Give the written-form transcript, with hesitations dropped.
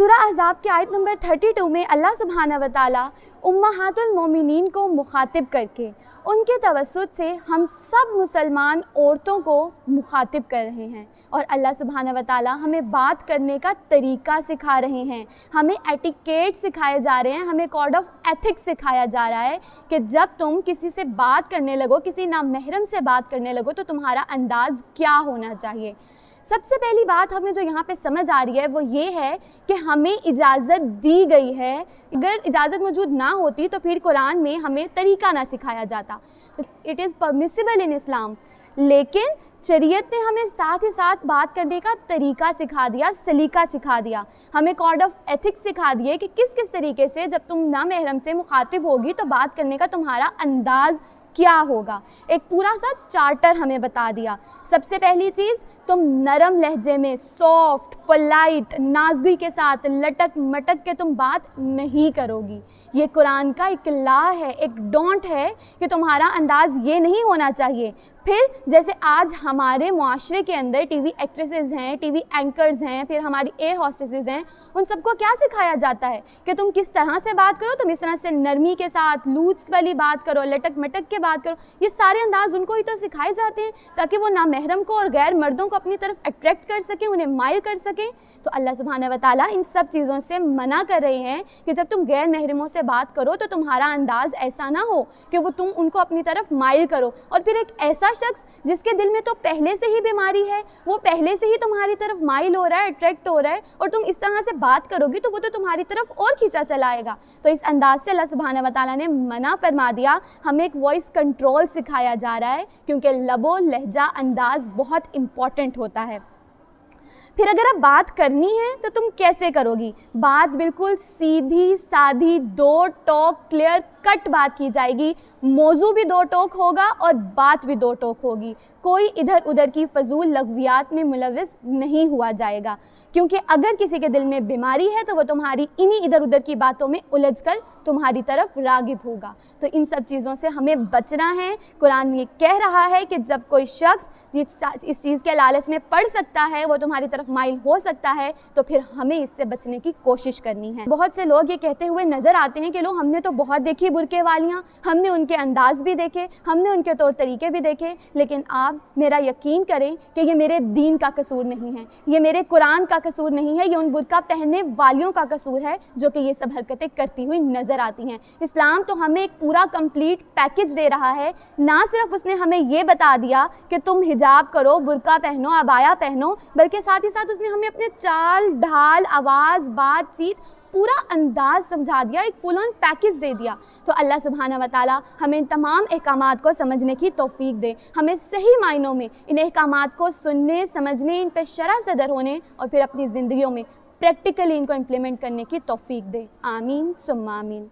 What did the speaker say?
سورہ احزاب کی آیت نمبر 32 میں اللہ سبحانہ و تعالیٰ امہات المومنین کو مخاطب کر کے ان کے توسط سے ہم سب مسلمان عورتوں کو مخاطب کر رہے ہیں، اور اللہ سبحانہ و تعالیٰ ہمیں بات کرنے کا طریقہ سکھا رہے ہیں، ہمیں ایٹیکیٹ سکھائے جا رہے ہیں، ہمیں کوڈ آف ایتھکس سکھایا جا رہا ہے کہ جب تم کسی سے بات کرنے لگو، کسی نامحرم سے بات کرنے لگو تو تمہارا انداز کیا ہونا چاہیے۔ سب سے پہلی بات ہمیں جو یہاں پہ سمجھ آ رہی ہے وہ یہ ہے کہ ہمیں اجازت دی گئی ہے۔ اگر اجازت موجود نہ ہوتی تو پھر قرآن میں ہمیں طریقہ نہ سکھایا جاتا۔ اٹ از پرمیسیبل ان اسلام، لیکن شریعت نے ہمیں ساتھ ہی ساتھ بات کرنے کا طریقہ سکھا دیا، سلیقہ سکھا دیا، ہمیں کوڈ آف ایتھکس سکھا دیے کہ کس کس طریقے سے جب تم نامحرم سے مخاطب ہوگی تو بات کرنے کا تمہارا انداز کیا ہوگا۔ ایک پورا سا چارٹر ہمیں بتا دیا۔ سب سے پہلی چیز، تم نرم لہجے میں، سافٹ، پولائٹ، نازگی کے ساتھ لٹک مٹک کے تم بات نہیں کرو گی۔ یہ قرآن کا ایک لا ہے، ایک ڈونٹ ہے کہ تمہارا انداز یہ نہیں ہونا چاہیے۔ پھر جیسے آج ہمارے معاشرے کے اندر ٹی وی ایکٹریسز ہیں، ٹی وی اینکرز ہیں، پھر ہماری ایئر ہوسٹسز ہیں، ان سب کو کیا سکھایا جاتا ہے کہ تم کس طرح سے بات کرو، تم اس طرح سے نرمی کے ساتھ لوچ والی بات کرو، لٹک مٹک کے بات کرو۔ یہ سارے انداز ان کو ہی تو سکھائے جاتے ہیں تاکہ وہ نامحرم کو اور غیر مردوں کو اپنی طرف اٹریکٹ کر سکیں، انہیں مائل کر سکیں۔ تو اللہ سبحانہ و تعالیٰ ان سب چیزوں سے منع کر رہے ہیں کہ جب تم غیر محرموں سے بات کرو تو تمہارا انداز ایسا نہ ہو کہ وہ تم ان کو اپنی طرف مائل کرو۔ اور پھر ایک ایسا شخص جس کے دل میں تو پہلے سے ہی بیماری ہے، وہ پہلے سے ہی تمہاری طرف مائل ہو رہا ہے، اٹریکٹ ہو رہا ہے، اور تم اس طرح سے بات کرو گی تو وہ تو تمہاری طرف اور کھینچا چلائے گا۔ تو اس انداز سے اللہ سبحانہ و تعالیٰ نے منع فرما دیا۔ ہمیں ایک وائس کنٹرول سکھایا جا رہا ہے کیونکہ لب و لہجہ انداز بہت امپورٹنٹ ہوتا ہے۔ پھر اگر اب بات کرنی ہے تو تم کیسے کرو گی؟ بات بالکل سیدھی سادھی، دو ٹوک کلیئر کٹ بات کی جائے گی، موضوع بھی دو ٹوک ہوگا اور بات بھی دو ٹوک ہوگی، کوئی ادھر ادھر کی فضول لغویات میں ملوث نہیں ہوا جائے گا، کیونکہ اگر کسی کے دل میں بیماری ہے تو وہ تمہاری انہی ادھر ادھر کی باتوں میں الجھ کر تمہاری طرف راغب ہوگا۔ تو ان سب چیزوں سے ہمیں بچنا ہے۔ قرآن یہ کہہ رہا ہے کہ جب کوئی شخص اس چیز کے لالچ میں پڑ سکتا ہے، وہ تمہاری طرف مائل ہو سکتا ہے، تو پھر ہمیں اس سے بچنے کی کوشش کرنی ہے۔ بہت سے لوگ یہ کہتے ہوئے نظر آتے ہیں کہ لوگ ہم نے تو بہت دیکھی برقعے والیاں، ہم نے ان کے انداز بھی دیکھے، ہم نے ان کے طور طریقے بھی دیکھے، لیکن آپ میرا یقین کریں کہ یہ میرے دین کا قصور نہیں ہے، یہ میرے قرآن کا قصور نہیں ہے، یہ ان برقعہ پہننے والیوں کا قصور ہے جو کہ یہ سب حرکتیں کرتی ہوئی نظر آتی ہیں۔ اسلام تو ہمیں ایک پورا کمپلیٹ پیکج دے رہا ہے، نہ صرف اس نے ہمیں یہ بتا دیا کہ تم حجاب کرو، برقعہ پہنو، عبایا پہنو، بلکہ ساتھ ہی ساتھ اس نے ہمیں اپنے چال ڈھال، آواز، بات چیت، پورا انداز سمجھا دیا، ایک فل آن پیکج دے دیا۔ تو اللہ سبحانہ و تعالیٰ ہمیں ان تمام احکامات کو سمجھنے کی توفیق دے، ہمیں صحیح معنوں میں ان احکامات کو سننے، سمجھنے، ان پہ شرح صدر ہونے اور پھر اپنی زندگیوں میں پریکٹیکلی ان کو امپلیمنٹ کرنے کی توفیق دے۔ آمین ثم آمین۔